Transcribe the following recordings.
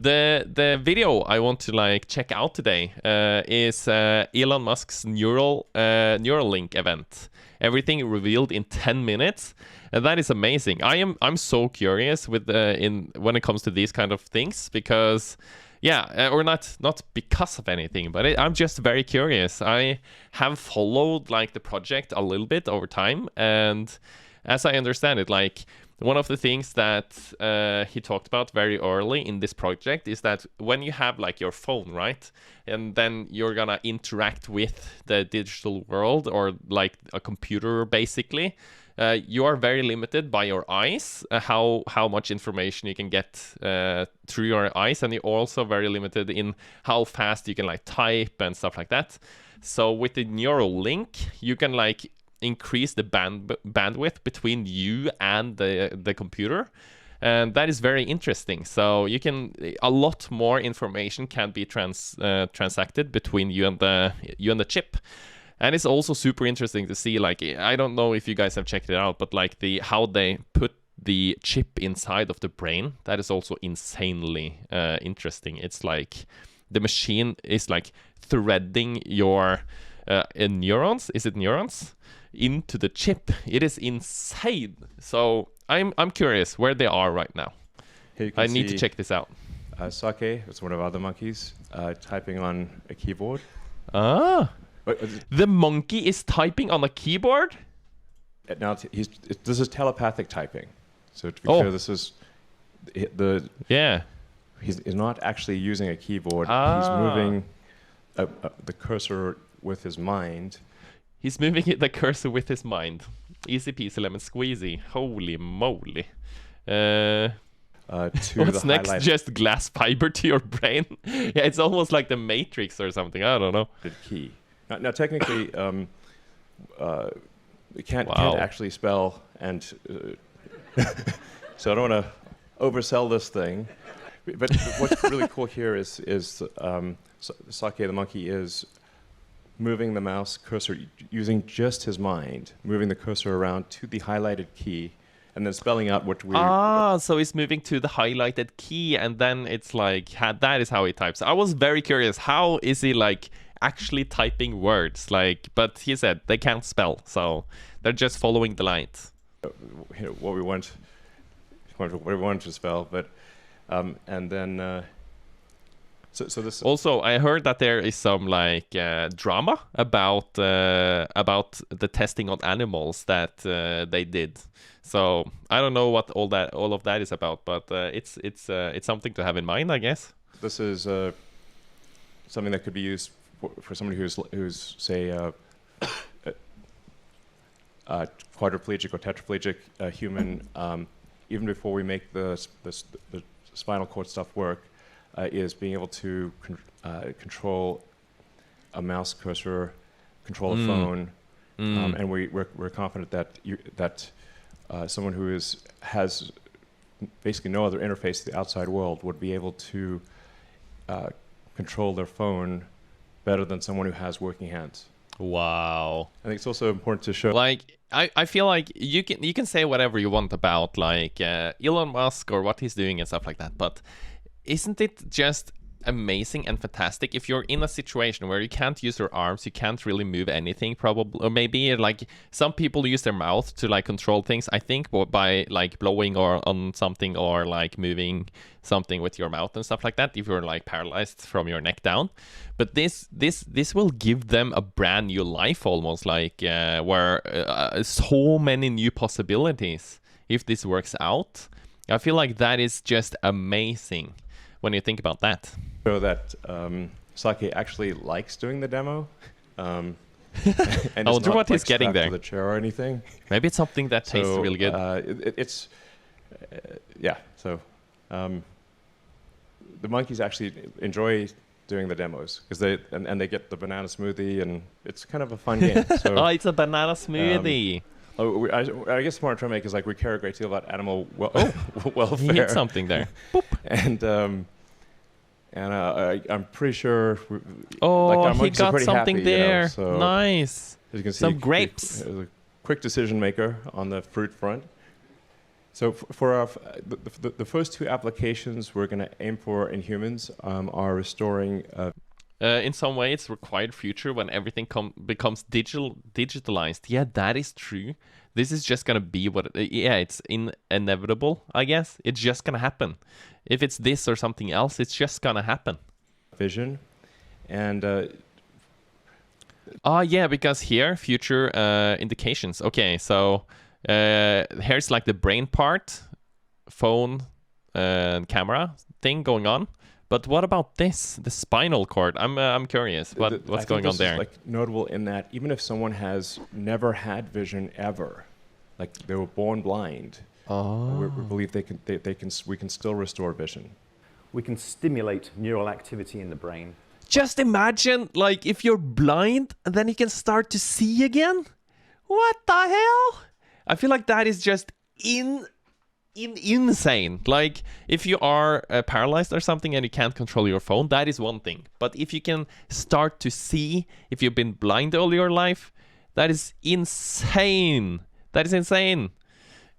The video I want to like check out today is Elon Musk's Neuralink event. Everything revealed in 10 minutes. And that is amazing. I'm so curious with when it comes to these kind of things because or not because of anything, but I'm just very curious. I have followed like the project a little bit over time, and as I understand it, like one of the things that he talked about very early in this project is that when you have like your phone, right, and then you're gonna interact with the digital world or like a computer basically, you are very limited by your eyes, how much information you can get through your eyes, and you're also very limited in how fast you can like type and stuff like that. So with the Neuralink, you can like increase the bandwidth between you and the computer, and that is very interesting. So you can a lot more information can be transacted between you and the chip. And it's also super interesting to see, like, I don't know if you guys have checked it out, but like how they put the chip inside of the brain, that is also insanely interesting. It's like the machine is like threading your neurons, is it neurons, into the chip. It is insane. So I'm curious where they are right now. I need to check this out. 𝗦cie, it's one of our other monkeys, typing on a keyboard. Ah. The monkey is typing on a keyboard? Now, this is telepathic typing. So to be clear, this is he's not actually using a keyboard. He's moving the cursor with his mind. He's moving the cursor with his mind. Easy peasy lemon squeezy. Holy moly. What's next? Highlight. Just glass fiber to your brain? Yeah, it's almost like the Matrix or something. I don't know. The key. Now technically, can't actually spell, and so I don't want to oversell this thing. But what's really cool here is 𝗦cie the monkey is moving the mouse cursor using just his mind, moving the cursor around to the highlighted key, and then spelling out what we. So he's moving to the highlighted key, and then it's like that is how he types. I was very curious. How is he like actually typing words? Like, but he said they can't spell, so they're just following the lines. What we want to spell, but and then. So this also, I heard that there is some like drama about the testing on animals that they did. So I don't know what all of that is about, but it's something to have in mind, I guess. This is something that could be used for somebody who's say quadriplegic or tetraplegic human. Even before we make the spinal cord stuff work. Is being able to control a mouse cursor, control a phone, and we're confident that someone who has basically no other interface to the outside world would be able to control their phone better than someone who has working hands. Wow! I think it's also important to show. Like I feel like you can say whatever you want about like Elon Musk or what he's doing and stuff like that, but isn't it just amazing and fantastic if you're in a situation where you can't use your arms, you can't really move anything probably, or maybe like some people use their mouth to like control things, I think, by like blowing or on something or like moving something with your mouth and stuff like that if you're like paralyzed from your neck down. But this will give them a brand new life almost, like where so many new possibilities if this works out. I feel like that is just amazing when you think about that. So that 𝗦cie actually likes doing the demo. And I wonder what he's getting there. To the chair or anything. Maybe it's something that tastes really good. So the monkeys actually enjoy doing the demos because they get the banana smoothie, and it's kind of a fun game. So, oh, it's a banana smoothie. I guess what I'm trying to make is like we care a great deal about animal welfare. He hit something there. And I'm pretty sure. He got something happy, there. So nice. As you can see, some grapes. A quick decision maker on the fruit front. So for our, the first two applications we're going to aim for in humans are restoring. In some way, it's required future when everything becomes digitalized. Yeah, that is true. This is just gonna be what. It's inevitable. I guess it's just gonna happen. If it's this or something else, it's just gonna happen. Vision, and. Yeah, because here future indications. Okay, so here's like the brain part, phone and camera thing going on. But what about this, the spinal cord? I'm curious. What's going on there? Is like notable in that even if someone has never had vision ever, like they were born blind, we believe we can still restore vision. We can stimulate neural activity in the brain. Just imagine, like, if you're blind and then you can start to see again. What the hell? I feel like that is just insane. Like, if you are paralyzed or something and you can't control your phone, that is one thing. But if you can start to see, if you've been blind all your life, that is insane. That is insane.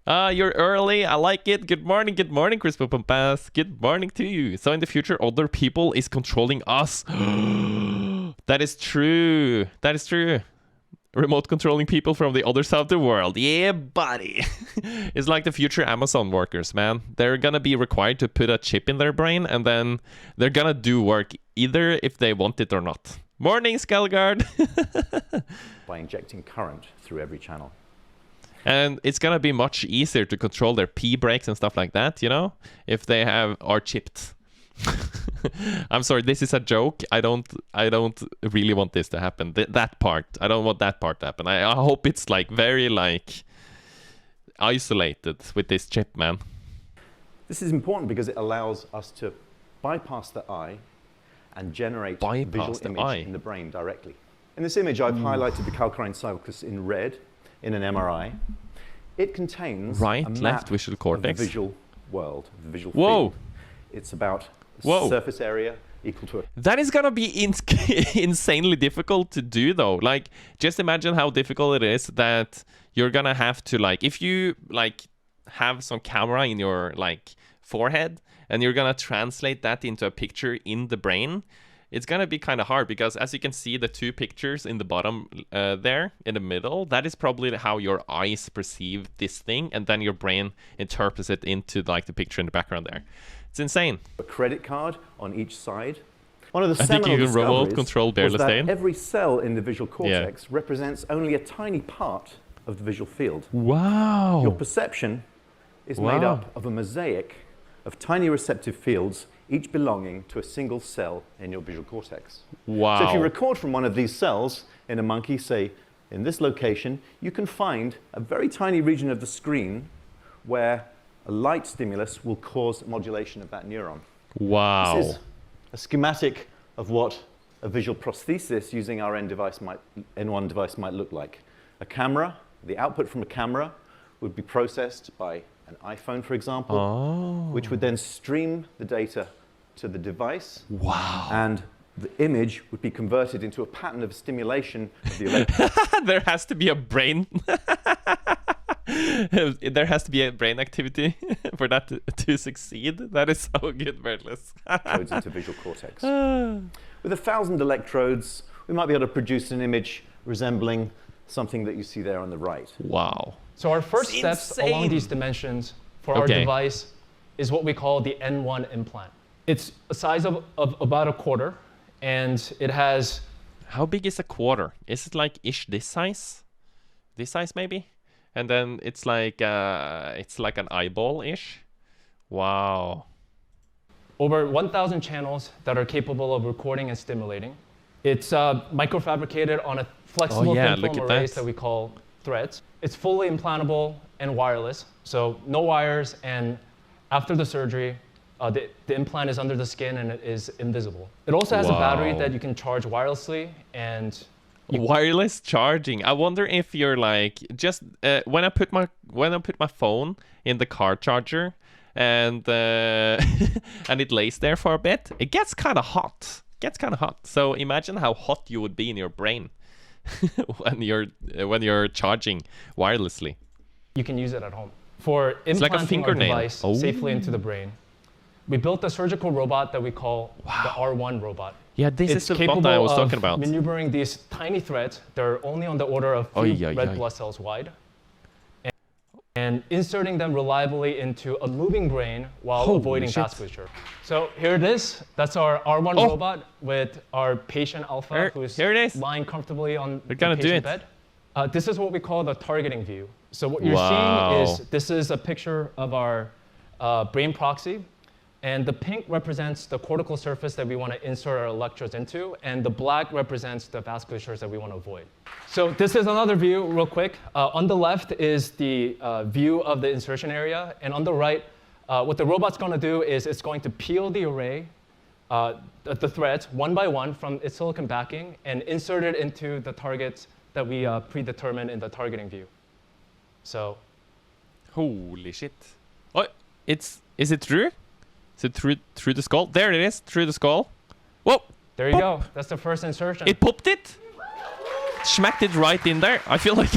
You're early. I like it. Good morning, 𝗦cie𝗰𝗶𝗹𝘀. Good morning to you. So in the future, other people is controlling us. That is true. That is true. Remote controlling people from the other side of the world. Yeah, buddy. It's like the future Amazon workers, man. They're gonna be required to put a chip in their brain, and then they're gonna do work either if they want it or not. Morning, Skullguard. By injecting current through every channel. And it's gonna be much easier to control their pee breaks and stuff like that, you know, if they are chipped. I'm sorry, this is a joke. I don't really want this to happen. That part, I don't want that part to happen. I hope it's like very like isolated with this chip, man. This is important because it allows us to bypass the eye and generate a visual image in the brain directly. In this image, I've highlighted the calcarine sulcus in red in an MRI. It contains a map visual cortex of the visual world, the visual field. It's about surface area equal to That is gonna be insanely difficult to do, though. Like, just imagine how difficult it is that you're gonna have to, like, if you like have some camera in your like forehead and you're gonna translate that into a picture in the brain. It's gonna be kind of hard because, as you can see, the two pictures in the bottom there in the middle, that is probably how your eyes perceive this thing, and then your brain interprets it into like the picture in the background there. It's insane. A credit card on each side. One of the I think you can remote control was that every cell in the visual cortex represents only a tiny part of the visual field. Wow. Your perception is made up of a mosaic of tiny receptive fields, each belonging to a single cell in your visual cortex. Wow. So if you record from one of these cells in a monkey, say in this location, you can find a very tiny region of the screen where a light stimulus will cause modulation of that neuron. Wow. This is a schematic of what a visual prosthesis using our N1 device might look like. A camera, the output from a camera would be processed by an iPhone, for example, which would then stream the data to the device. Wow. And the image would be converted into a pattern of stimulation of the electrons. There has to be a brain. There has to be a brain activity for that to succeed. That is so good, 𝗦cie𝗰𝗶𝗹𝘀. Codes into visual cortex. With 1,000 electrodes, we might be able to produce an image resembling something that you see there on the right. Wow. So our first steps along these dimensions for our device is what we call the N1 implant. It's a size of about a quarter, and it has... How big is a quarter? Is it like this size? This size maybe? And then it's like an eyeball-ish? Wow. Over 1,000 channels that are capable of recording and stimulating. It's microfabricated on a flexible thin film arrays that we call threads. It's fully implantable and wireless, so no wires, and after the surgery, the implant is under the skin and it is invisible. It also has a battery that you can charge wirelessly, and wireless charging. I wonder if you're like just when I put my phone in the car charger and and it lays there for a bit, it gets kind of hot. So imagine how hot you would be in your brain when you're charging wirelessly. You can use it at home. for like a implanting our fingernail. device safely into the brain. We built a surgical robot that we call the R1 robot. Yeah, this It's is the bot I was talking about. maneuvering these tiny threads. They're only on the order of few red blood cells wide. And inserting them reliably into a moving brain while avoiding vasculature. So here it is. That's our R1 robot with our patient Alpha, who's lying comfortably on the patient bed. This is what we call the targeting view. So what you're seeing is, this is a picture of our brain proxy. And the pink represents the cortical surface that we want to insert our electrodes into, and the black represents the vasculatures that we want to avoid. So this is another view, real quick. On the left is the view of the insertion area, and on the right, what the robot's going to do is it's going to peel the array, the threads, one by one from its silicon backing, and insert it into the targets that we predetermined in the targeting view. So, holy shit! Oh, is it true? Is it through the skull? There it is, through the skull. Whoa! There you go. That's the first insertion. It popped it. Smacked it right in there. I feel like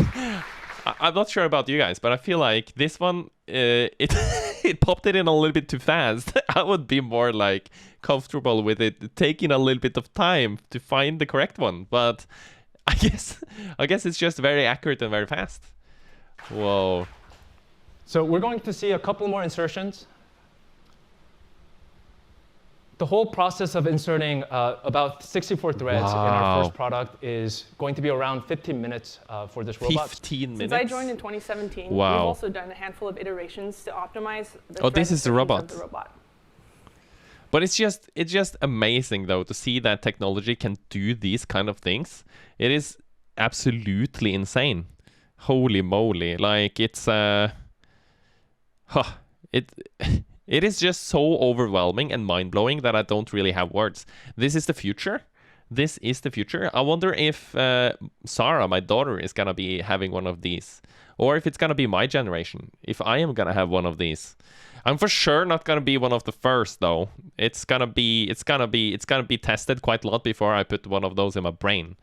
I'm not sure about you guys, but I feel like this one it popped it in a little bit too fast. I would be more like comfortable with it taking a little bit of time to find the correct one. But I guess it's just very accurate and very fast. Whoa! So we're going to see a couple more insertions. The whole process of inserting about 64 threads in our first product is going to be around 15 minutes for this robot. 15 minutes? Since I joined in 2017, we've also done a handful of iterations to optimize the this is the robot. of the robot. But it's just amazing, though, to see that technology can do these kind of things. It is absolutely insane. Holy moly. Like, it's... It is just so overwhelming and mind-blowing that I don't really have words. This is the future. This is the future. I wonder if Sarah, my daughter, is going to be having one of these. Or if it's going to be my generation. If I am going to have one of these. I'm for sure not going to be one of the first, though. It's going to be tested quite a lot before I put one of those in my brain.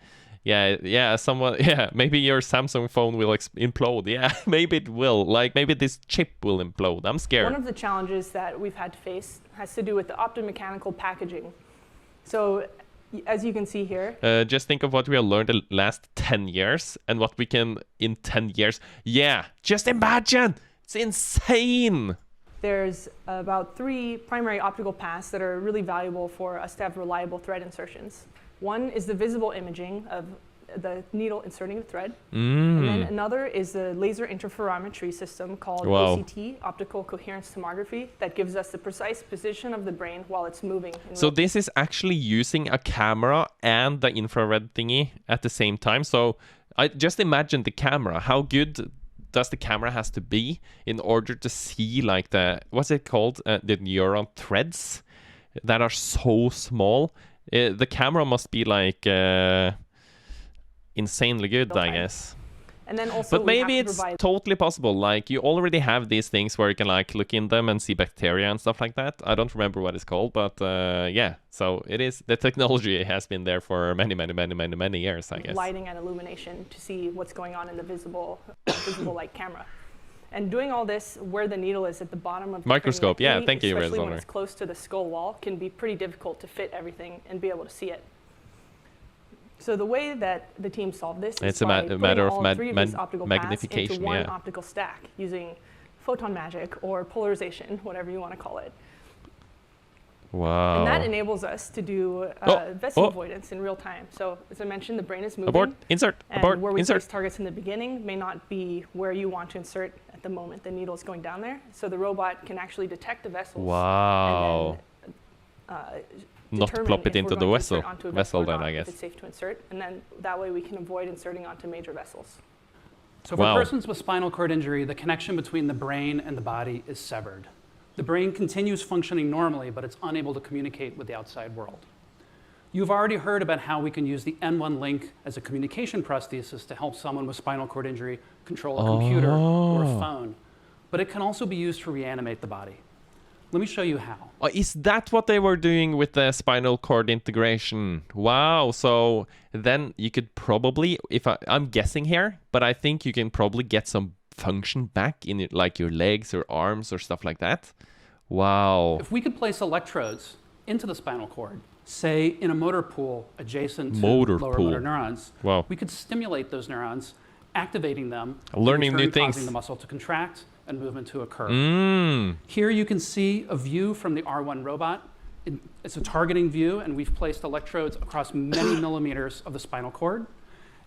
Maybe your Samsung phone will implode. Yeah, maybe it will. Like, maybe this chip will implode. I'm scared. One of the challenges that we've had to face has to do with the optomechanical packaging. So, as you can see here. Just think of what we have learned the last 10 years and what we can in 10 years. Yeah, just imagine. It's insane. There's about 3 primary optical paths that are really valuable for us to have reliable thread insertions. One is the visible imaging of the needle inserting the thread. And then another is the laser interferometry system called OCT, optical coherence tomography, that gives us the precise position of the brain while it's moving. So this is actually using a camera and the infrared thingy at the same time. So I just imagine the camera. How good does the camera has to be in order to see like what's it called? The neuron threads that are so small. The camera must be like insanely good, I guess. And then also, but maybe it's totally possible. Like, you already have these things where you can like look in them and see bacteria and stuff like that. I don't remember what it's called, but yeah. So it is. The technology has been there for many years, I guess. Lighting and illumination to see what's going on in the visible light camera. And doing all this where the needle is at the bottom of the microscope, cranial thank you, especially when it's close to the skull wall, can be pretty difficult to fit everything and be able to see it. So the way that the team solved this is by putting all 3 of these optical paths into one optical stack using photon magic or polarization, whatever you want to call it. Wow. And that enables us to do vessel avoidance in real time. So as I mentioned, the brain is moving. Abort, insert, and abort, where we insert. place targets in the beginning may not be where you want to insert at the moment the needle is going down there. So the robot can actually detect the vessels. Wow. And then, not plop it into the vessel then, I if guess. It's safe to insert, and then that way we can avoid inserting onto major vessels. So for persons with spinal cord injury, the connection between the brain and the body is severed. The brain continues functioning normally, but it's unable to communicate with the outside world. You've already heard about how we can use the Neuralink as a communication prosthesis to help someone with spinal cord injury control a computer or a phone. But it can also be used to reanimate the body. Let me show you how. Is that what they were doing with the spinal cord integration? Wow. So then you could probably, I'm guessing here, but I think you can probably get some function back in it, like your legs or arms or stuff like that. Wow. If we could place electrodes into the spinal cord, say in a motor pool adjacent to lower motor neurons, wow, we could stimulate those neurons, activating them, learning new things, causing the muscle to contract and movement to occur. Here you can see a view from the R1 robot. It's a targeting view, and we've placed electrodes across many millimeters of the spinal cord.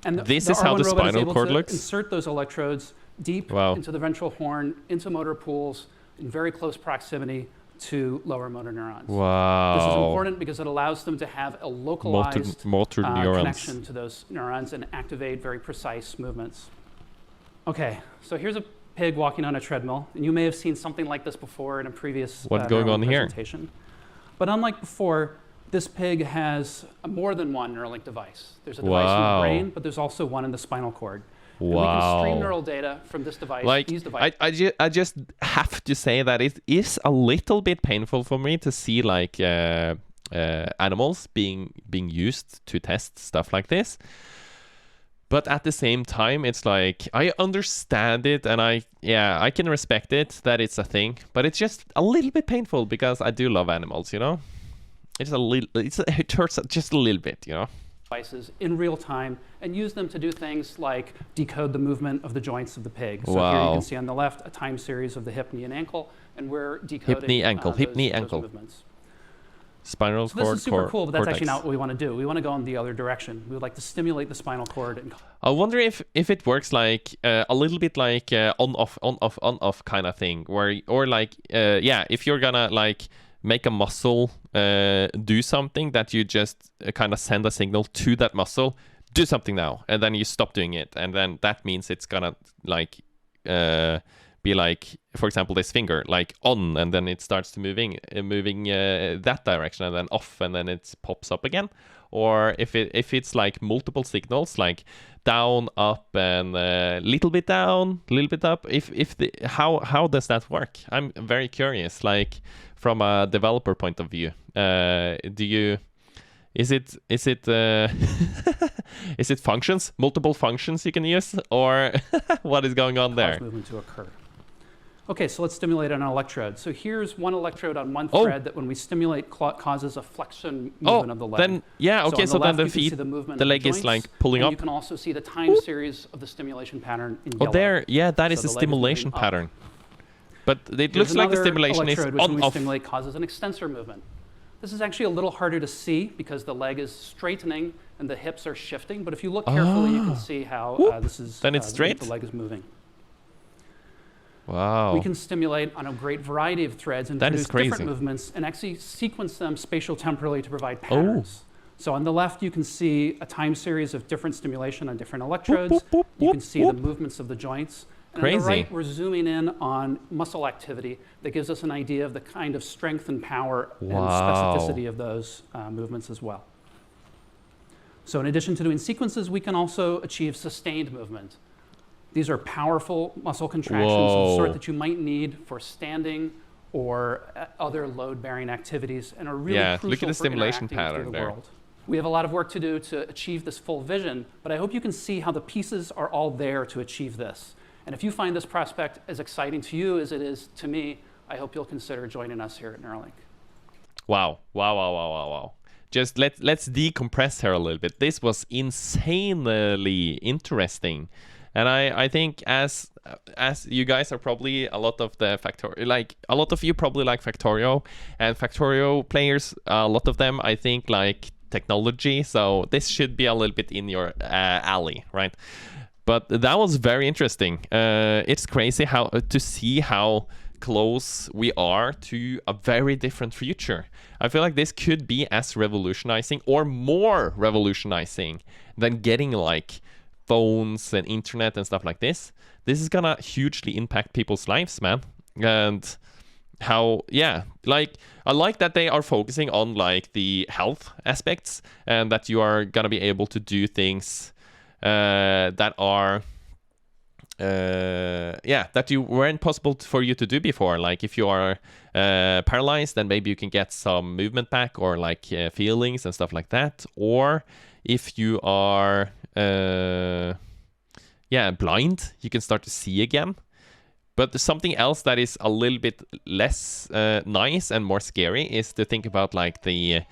And this is how the spinal cord looks? Insert those electrodes deep into the ventral horn, into motor pools, in very close proximity to lower motor neurons. Wow. This is important because it allows them to have a localized motor connection to those neurons and activate very precise movements. Okay, so here's a pig walking on a treadmill, and you may have seen something like this before in a previous what's going on presentation. Here? But unlike before, this pig has more than one Neuralink device. There's a device in the brain, but there's also one in the spinal cord. Wow. And we can stream neural data from this device, these devices. I just have to say that it is a little bit painful for me to see like animals being used to test stuff like this. But at the same time, it's like, I understand it, and I can respect it, that it's a thing. But it's just a little bit painful because I do love animals, you know? It hurts just a little bit, you know? Devices in real time and use them to do things like decode the movement of the joints of the pig. So here you can see on the left a time series of the hip, knee, and ankle, and we're decoding hip, knee, ankle. Movements. Spinal cord. This is super cool, but that's cortex. actually not what we want to do. We want to go in the other direction. We would like to stimulate the spinal cord. I wonder if it works like a little bit like on-off kind of thing, if you're gonna like make a muscle do something, that you just kind of send a signal to that muscle, do something now, and then you stop doing it, and then that means it's gonna like be like, for example, this finger, like on, and then it starts to moving that direction, and then off, and then it pops up again. Or if it's like multiple signals, like down, up, and little bit down, little bit up. How does that work? I'm very curious. Like from a developer point of view, is it functions, multiple functions you can use, or what is going on there? Movement to occur. Okay, so let's stimulate an electrode. So here's one electrode on one thread that when we stimulate causes a flexion movement of the leg. Then so then the feet, the leg is like pulling up. You can also see the time series of the stimulation pattern in yellow. That is a stimulation pattern. But it looks like the stimulation is on, when we off. Stimulate causes an extensor movement. This is actually a little harder to see because the leg is straightening and the hips are shifting. But if you look carefully, you can see how this is. Then it's straight. The leg is moving. Wow. We can stimulate on a great variety of threads and produce different movements and actually sequence them spatial-temporally to provide patterns. So on the left, you can see a time series of different stimulation on different electrodes. You can see the movements of the joints. And on the right, we're zooming in on muscle activity that gives us an idea of the kind of strength and power and specificity of those movements as well. So in addition to doing sequences, we can also achieve sustained movement. These are powerful muscle contractions of the sort that you might need for standing or other load-bearing activities, and are really crucial look at the stimulation for pattern through the there. world. We have a lot of work to do to achieve this full vision, but I hope you can see how the pieces are all there to achieve this. And if you find this prospect as exciting to you as it is to me, I hope you'll consider joining us here at Neuralink. Wow. Just let's decompress here a little bit. This was insanely interesting. And I think as you guys are probably a lot of you probably like Factorio, and Factorio players, a lot of them I think like technology, so this should be a little bit in your alley, right? But that was very interesting. It's crazy to see how close we are to a very different future. I feel like this could be as revolutionizing or more revolutionizing than getting like phones and internet and stuff like this. This is gonna hugely impact people's lives, man. And how, I like that they are focusing on like the health aspects, and that you are gonna be able to do things that are that you weren't possible for you to do before. Like if you are paralyzed, then maybe you can get some movement back, or like feelings and stuff like that. Or if you are blind. You can start to see again. But something else that is a little bit less nice and more scary is to think about like the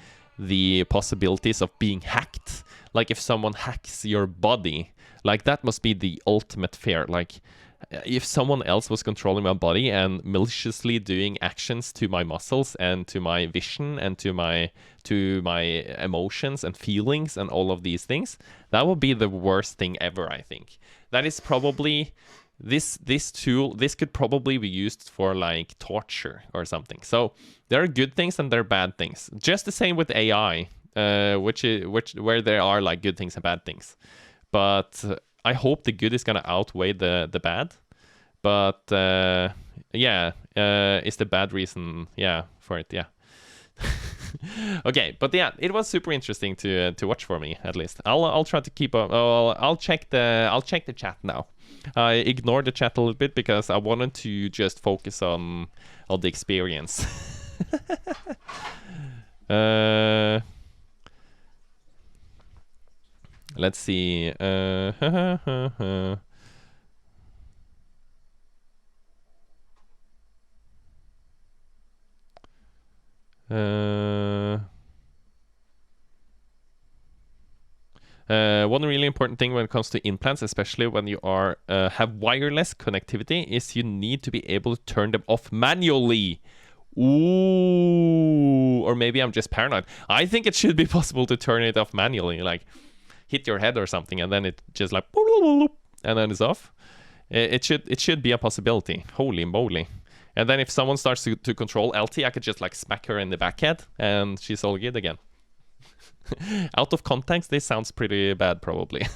possibilities of being hacked. Like if someone hacks your body, like that must be the ultimate fear. Like if someone else was controlling my body and maliciously doing actions to my muscles and to my vision and to my emotions and feelings and all of these things, that would be the worst thing ever, I think. That is probably this tool. This could probably be used for like torture or something. So there are good things and there are bad things. Just the same with AI, where there are like good things and bad things. But I hope the good is gonna outweigh the bad. But is the bad reason for it? Yeah. Okay, but yeah, it was super interesting to watch for me, at least. I'll try to keep up. I'll check the chat now. I ignored the chat a little bit because I wanted to just focus on the experience. Let's see. One really important thing when it comes to implants, especially when you are have wireless connectivity, is you need to be able to turn them off manually. Ooh, or maybe I'm just paranoid. I think it should be possible to turn it off manually, like hit your head or something, and then it just like, and then it's off. It should be a possibility. Holy moly! And then if someone starts to control LT, I could just like smack her in the back head, and she's all good again. Out of context, this sounds pretty bad, probably.